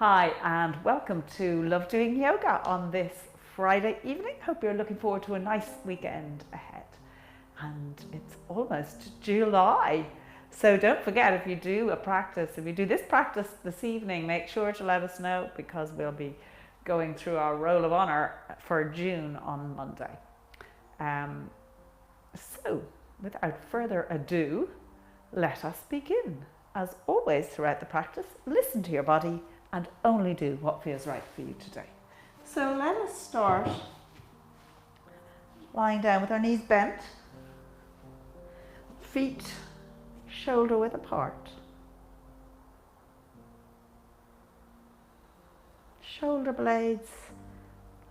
Hi and welcome to Love Doing Yoga on this Friday evening. Hope you're looking forward to a nice weekend ahead. And it's almost July. So don't forget, if you do this practice this evening, make sure to let us know because we'll be going through our roll of honour for June on Monday. So without further ado, let us begin. As always throughout the practice, listen to your body and only do what feels right for you today. So let us start lying down with our knees bent, feet shoulder width apart, shoulder blades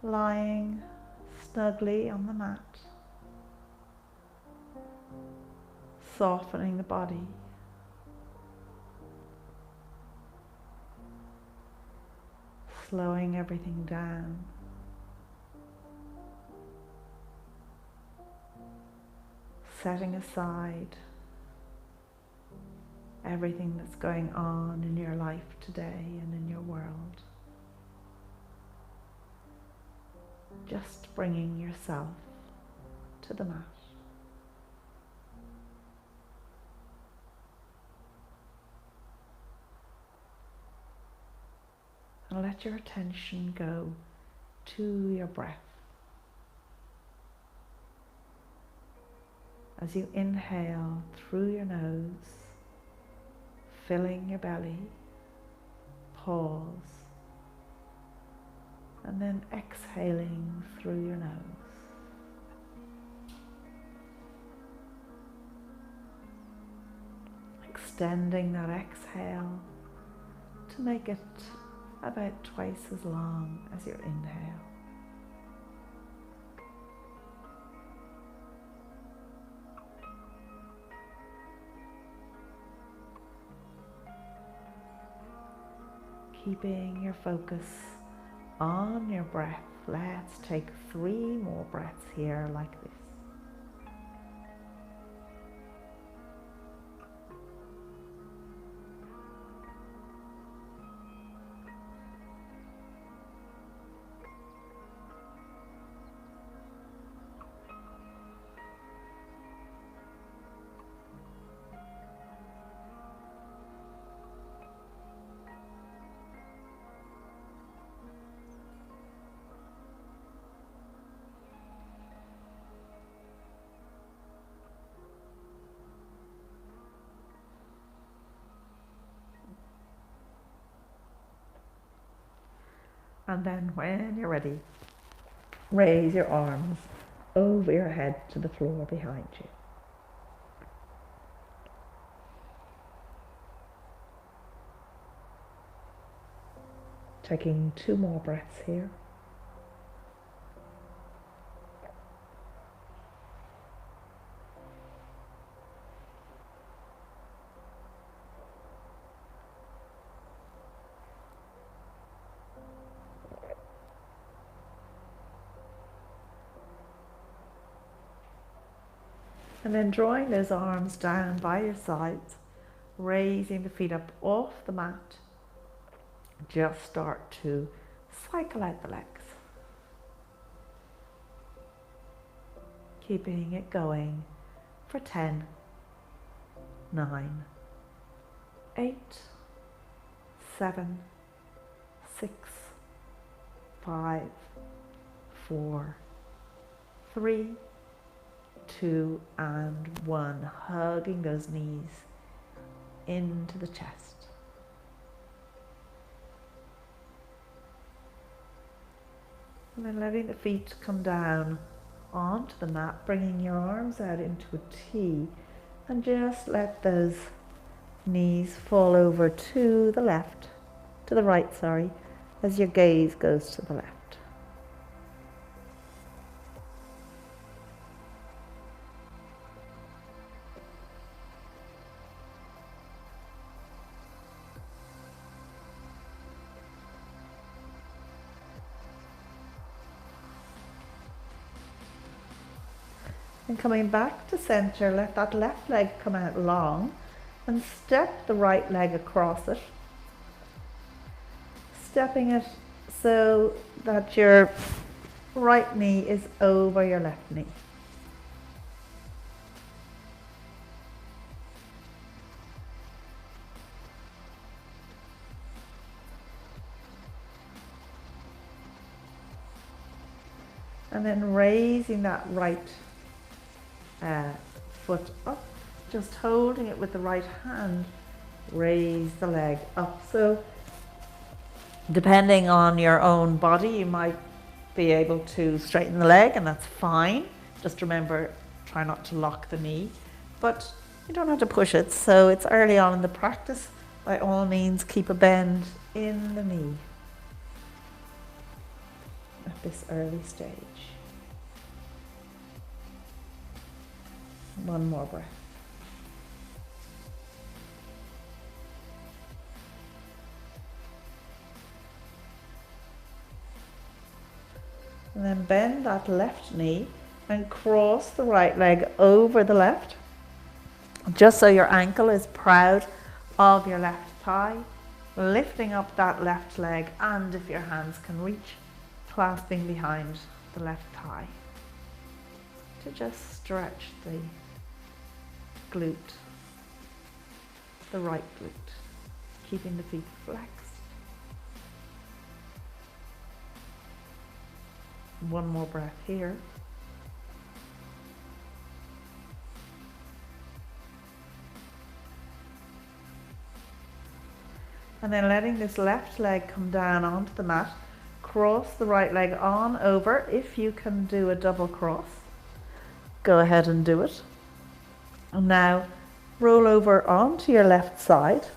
lying snugly on the mat, softening the body. Slowing everything down. Setting aside everything that's going on in your life today and in your world. Just bringing yourself to the mat. And let your attention go to your breath. As you inhale through your nose, filling your belly, pause, and then exhaling through your nose. Extending that exhale to make it about twice as long as your inhale. Keeping your focus on your breath, let's take 3 more breaths here like this. And then when you're ready, raise your arms over your head to the floor behind you. Taking 2 more breaths here. And then drawing those arms down by your sides, raising the feet up off the mat, just start to cycle out the legs. Keeping it going for 10, 9, 8, 7, 6, 5, 4, 3, 2 and 1, hugging those knees into the chest. And then letting the feet come down onto the mat, bringing your arms out into a T, and just let those knees fall over to the left, to the right, sorry, as your gaze goes to the left. And coming back to center, let that left leg come out long and step the right leg across it. stepping it so that your right knee is over your left knee. And then raising that right foot up, just holding it with the right hand, raise the leg up. So depending on your own body, you might be able to straighten the leg, and that's fine. Just remember, try not to lock the knee, but you don't have to push it. So it's early on in the practice. By all means, keep a bend in the knee at this early stage. One more breath. And then bend that left knee and cross the right leg over the left, just so your ankle is proud of your left thigh, lifting up that left leg, and if your hands can reach, clasping behind the left thigh to just stretch the glute, the right glute, keeping the feet flexed. One more breath here. And then letting this left leg come down onto the mat, cross the right leg on over. If you can do a double cross, go ahead and do it. And now roll over onto your left side,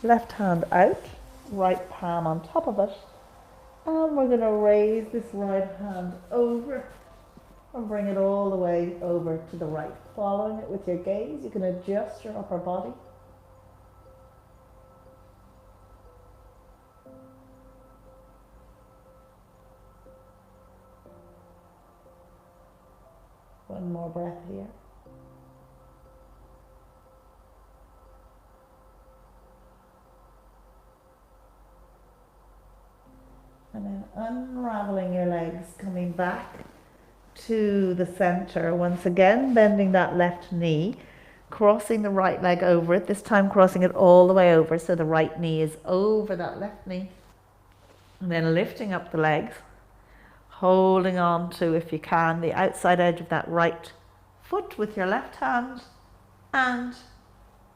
left hand out, right palm on top of it. And we're going to raise this right hand over and bring it all the way over to the right. Following it with your gaze, you can adjust your upper body. One more breath here. And then unraveling your legs, coming back to the center. Once again, bending that left knee, crossing the right leg over it, this time crossing it all the way over so the right knee is over that left knee. And then lifting up the legs, holding on to, if you can, the outside edge of that right foot with your left hand and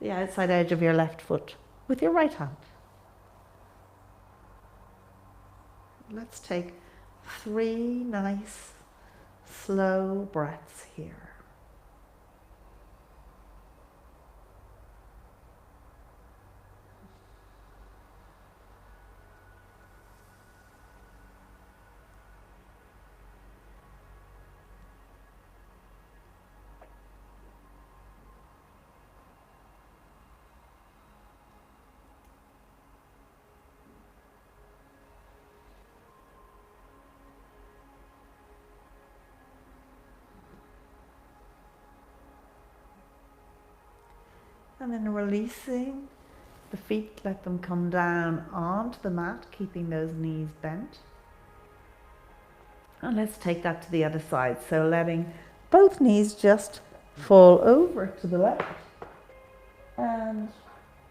the outside edge of your left foot with your right hand. Let's take 3 nice, slow breaths here. And then releasing the feet, let them come down onto the mat, keeping those knees bent. And let's take that to the other side. So letting both knees just fall over to the left and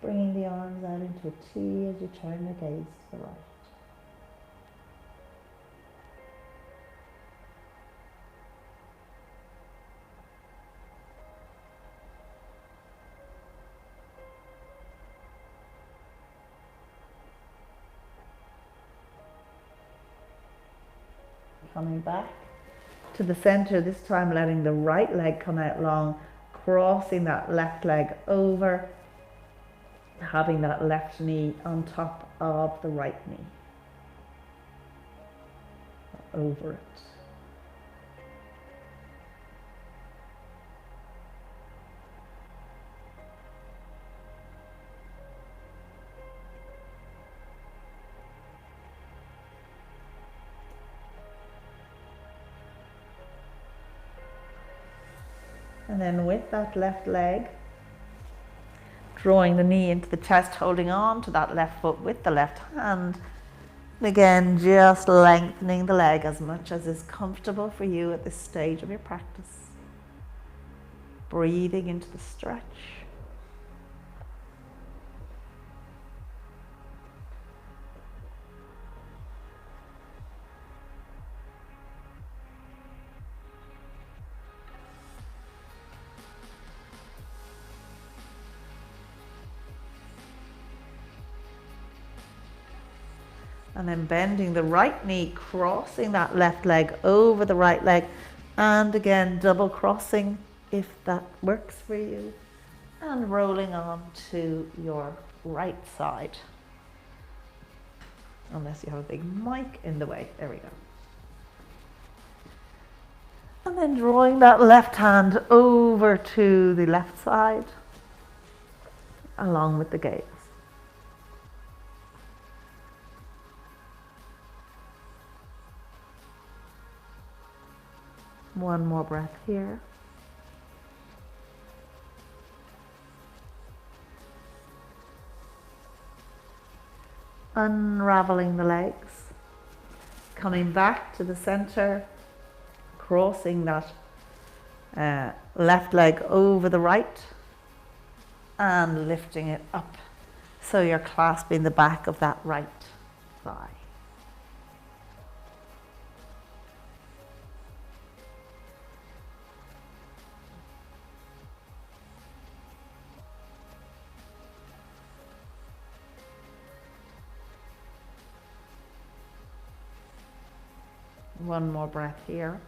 bringing the arms out into a T as you turn your gaze to the right. Coming back to the center, this time letting the right leg come out long, crossing that left leg over, having that left knee on top of the right knee, over it. And then with that left leg, drawing the knee into the chest, holding on to that left foot with the left hand, Again, just lengthening the leg as much as is comfortable for you at this stage of your practice. Breathing into the stretch. And then bending the right knee, crossing that left leg over the right leg. And again, double crossing if that works for you. And rolling on to your right side. Unless you have a big mic in the way. There we go. And then drawing that left hand over to the left side, along with the gaze. One more breath here. Unraveling the legs, coming back to the center, crossing that left leg over the right and lifting it up so you're clasping the back of that right thigh. One more breath here.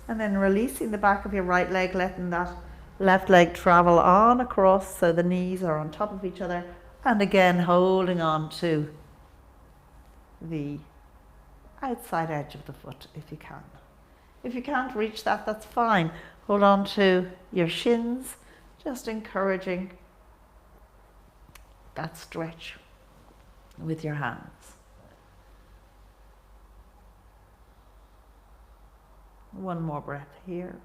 And then releasing the back of your right leg, letting that left leg travel on across so the knees are on top of each other. And again, holding on to the outside edge of the foot if you can. If you can't reach that, that's fine. Hold on to your shins, just encouraging that stretch with your hands. One more breath here.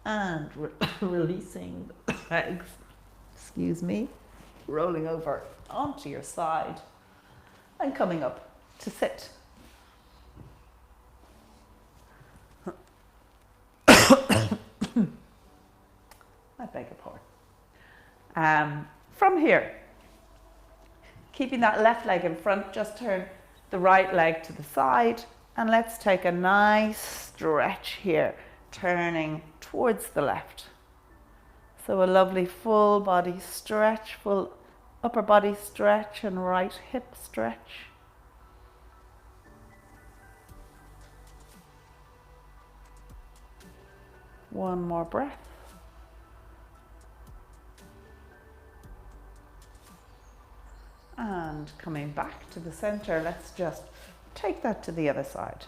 And releasing the legs, excuse me, rolling over onto your side and coming up to sit. I beg your pardon. From here, keeping that left leg in front, just turn the right leg to the side and let's take a nice stretch here, turning towards the left. So a lovely full body stretch, full upper body stretch and right hip stretch. One more breath. And coming back to the center, let's just take that to the other side.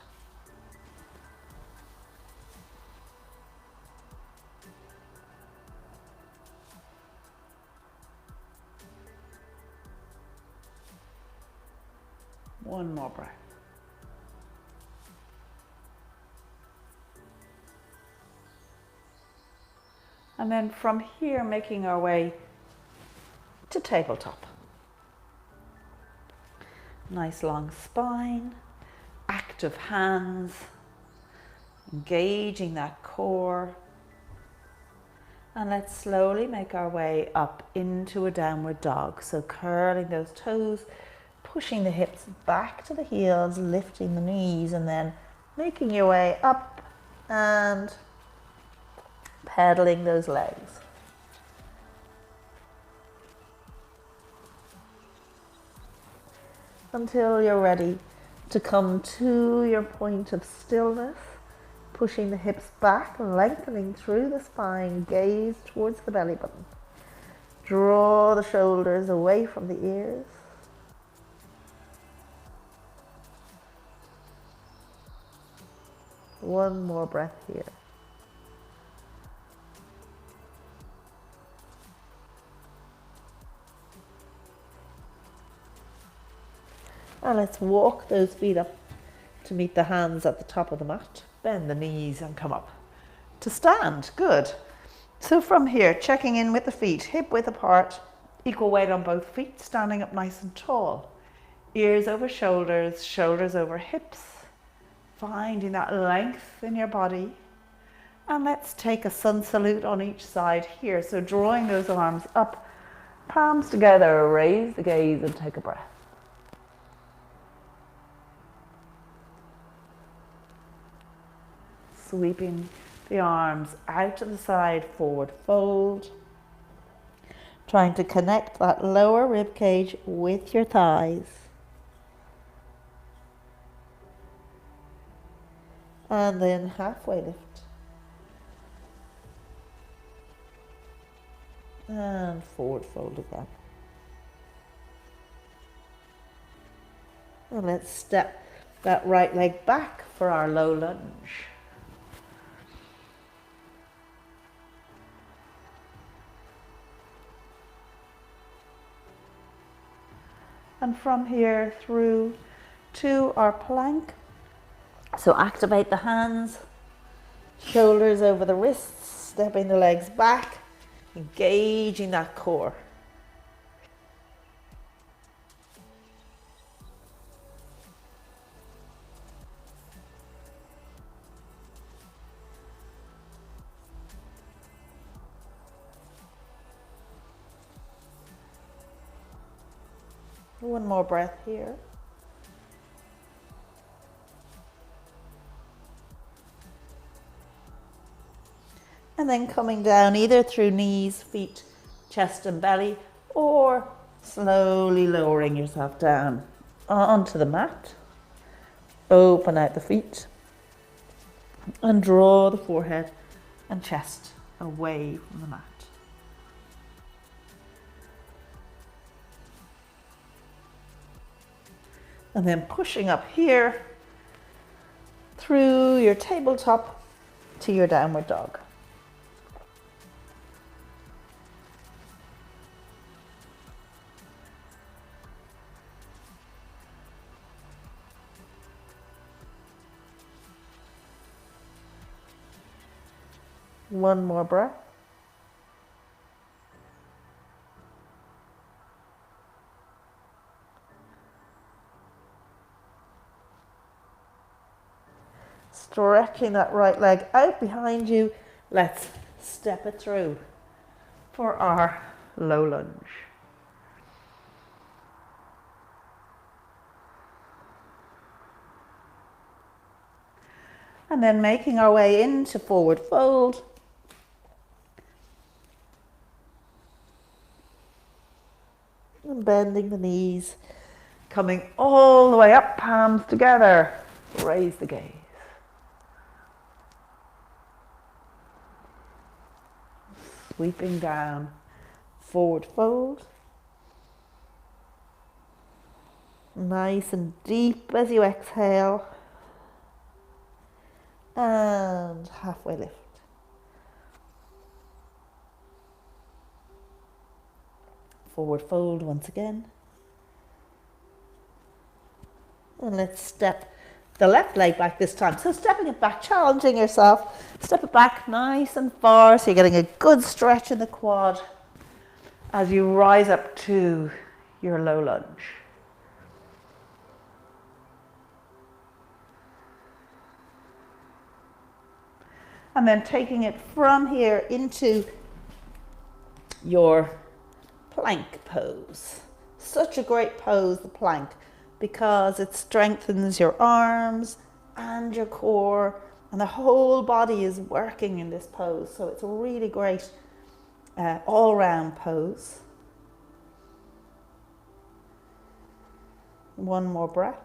One more breath. And then from here, making our way to tabletop. Nice long spine, active hands, engaging that core. And let's slowly make our way up into a downward dog. So curling those toes, pushing the hips back to the heels, lifting the knees, and then making your way up and pedaling those legs. Until you're ready to come to your point of stillness, pushing the hips back, lengthening through the spine, gaze towards the belly button. Draw the shoulders away from the ears. One more breath here. And let's walk those feet up to meet the hands at the top of the mat. Bend the knees and come up to stand. Good. So from here, checking in with the feet, hip width apart, equal weight on both feet, standing up nice and tall. Ears over shoulders, shoulders over hips, finding that length in your body. And let's take a sun salute on each side here. So drawing those arms up, palms together, raise the gaze and take a breath. Sweeping the arms out to the side, forward fold. Trying to connect that lower rib cage with your thighs. And then halfway lift. And forward fold again. And let's step that right leg back for our low lunge. And from here through to our plank. So activate the hands, shoulders over the wrists, stepping the legs back, engaging that core. One more breath here. And then coming down either through knees, feet, chest and belly, or slowly lowering yourself down onto the mat. Open out the feet and draw the forehead and chest away from the mat. And then pushing up here through your tabletop to your downward dog. One more breath. Stretching that right leg out behind you. Let's step it through for our low lunge. And then making our way into forward fold. And bending the knees, coming all the way up, palms together. Raise the gaze. Sweeping down, forward fold. Nice and deep as you exhale. And halfway lift. Forward fold once again. And let's step the left leg back this time. So stepping it back, challenging yourself. Step it back nice and far so you're getting a good stretch in the quad as you rise up to your low lunge. And then taking it from here into your plank pose. Such a great pose, the plank, because it strengthens your arms and your core, and the whole body is working in this pose. So it's a really great all-round pose. One more breath.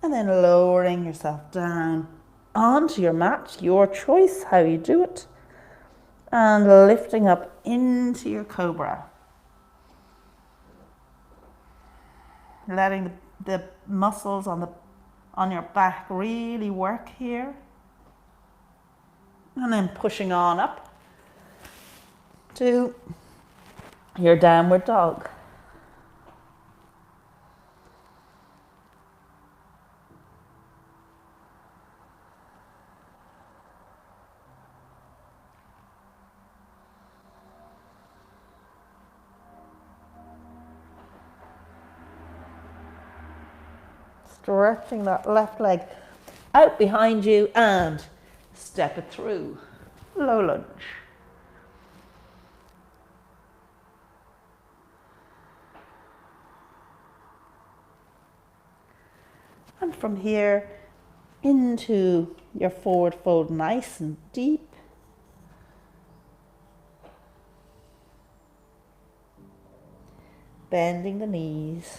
And then lowering yourself down onto your mat, your choice how you do it, and lifting up into your cobra. Letting the muscles on your back really work here. And then pushing on up to your downward dog. Stretching that left leg out behind you and step it through. Low lunge. And from here into your forward fold, nice and deep. Bending the knees,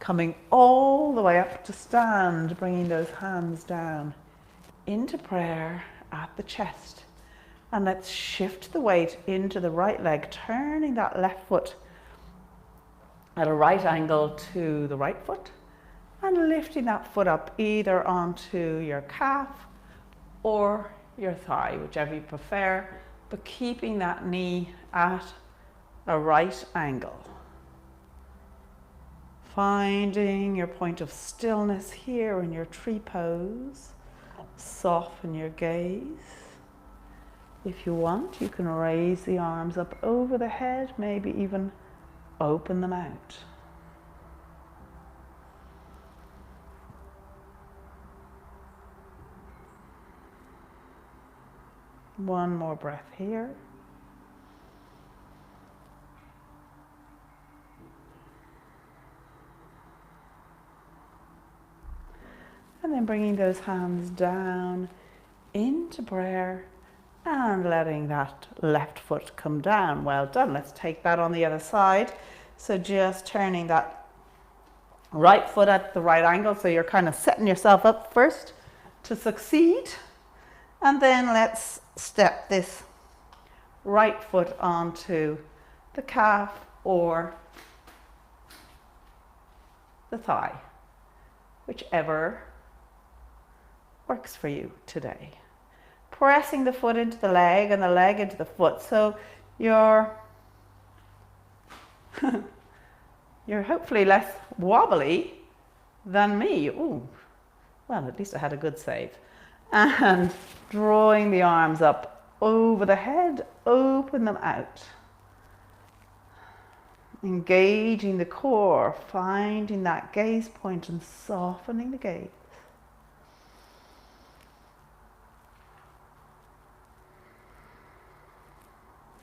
coming all the way up to stand, bringing those hands down into prayer at the chest. And let's shift the weight into the right leg, turning that left foot at a right angle to the right foot and lifting that foot up either onto your calf or your thigh, whichever you prefer, but keeping that knee at a right angle. Finding your point of stillness here in your tree pose. Soften your gaze. If you want, you can raise the arms up over the head, maybe even open them out. One more breath here. And then bringing those hands down into prayer and letting that left foot come down. Well done. Let's take that on the other side. So just turning that right foot at the right angle. So you're kind of setting yourself up first to succeed. And then let's step this right foot onto the calf or the thigh, whichever works for you today. Pressing the foot into the leg and the leg into the foot. So you're hopefully less wobbly than me. Ooh, well, at least I had a good save. And drawing the arms up over the head, open them out. Engaging the core, finding that gaze point and softening the gaze.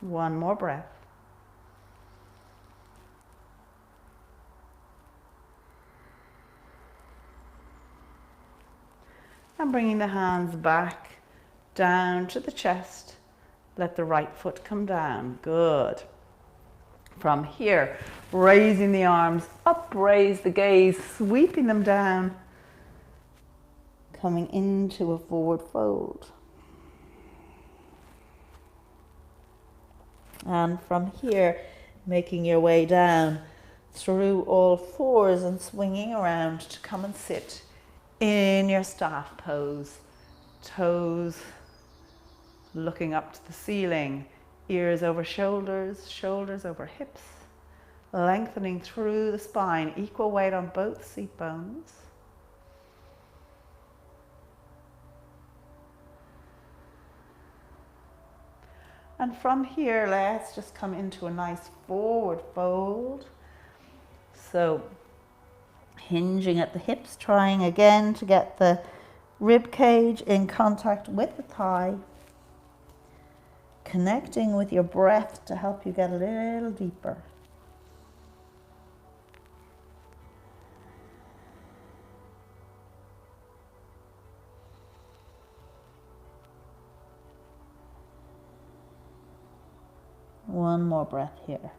One more breath. And bringing the hands back down to the chest. Let the right foot come down. Good. From here, raising the arms up, raise the gaze, sweeping them down, coming into a forward fold. And from here, making your way down through all fours and swinging around to come and sit in your staff pose. Toes looking up to the ceiling, ears over shoulders, shoulders over hips, lengthening through the spine, equal weight on both seat bones. And from here, let's just come into a nice forward fold. So hinging at the hips, trying again to get the rib cage in contact with the thigh. Connecting with your breath to help you get a little deeper. One more breath here.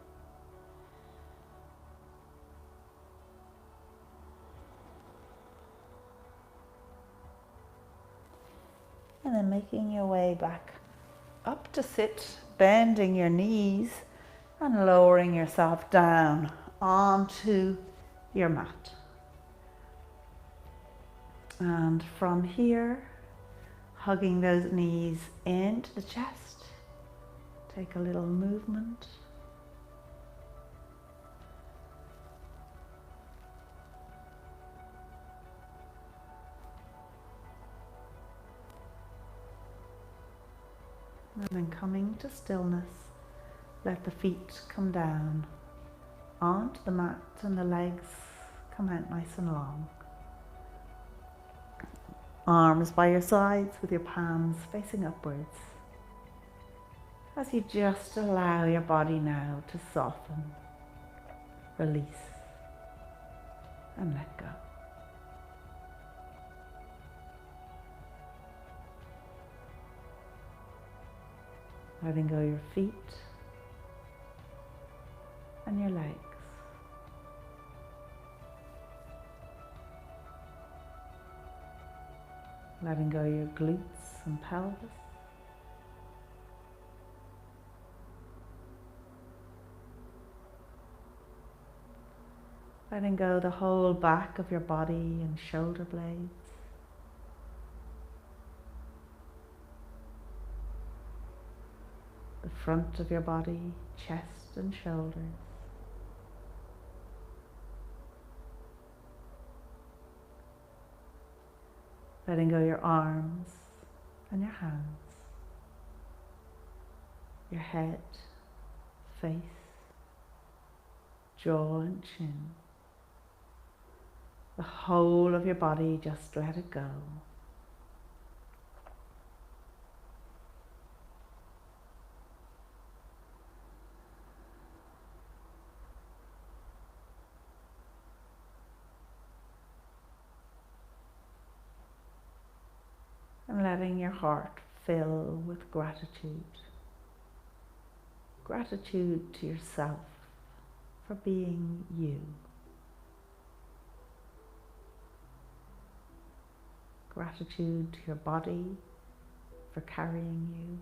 And then making your way back up to sit, bending your knees and lowering yourself down onto your mat. And from here, hugging those knees into the chest. Take a little movement. And then coming to stillness, let the feet come down onto the mat and the legs come out nice and long. Arms by your sides with your palms facing upwards. As you just allow your body now to soften, release, and let go. Letting go your feet and your legs. Letting go your glutes and pelvis. Letting go the whole back of your body and shoulder blades. The front of your body, chest and shoulders. Letting go your arms and your hands. Your head, face, jaw and chin. The whole of your body, just let it go. And letting your heart fill with gratitude. Gratitude to yourself for being you. Gratitude to your body for carrying you.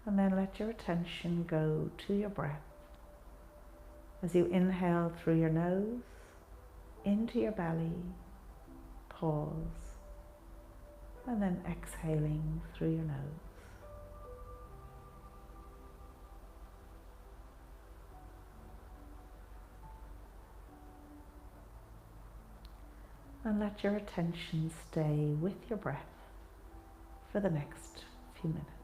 And then let your attention go to your breath. As you inhale through your nose, into your belly, pause, and then exhaling through your nose. And let your attention stay with your breath for the next few minutes.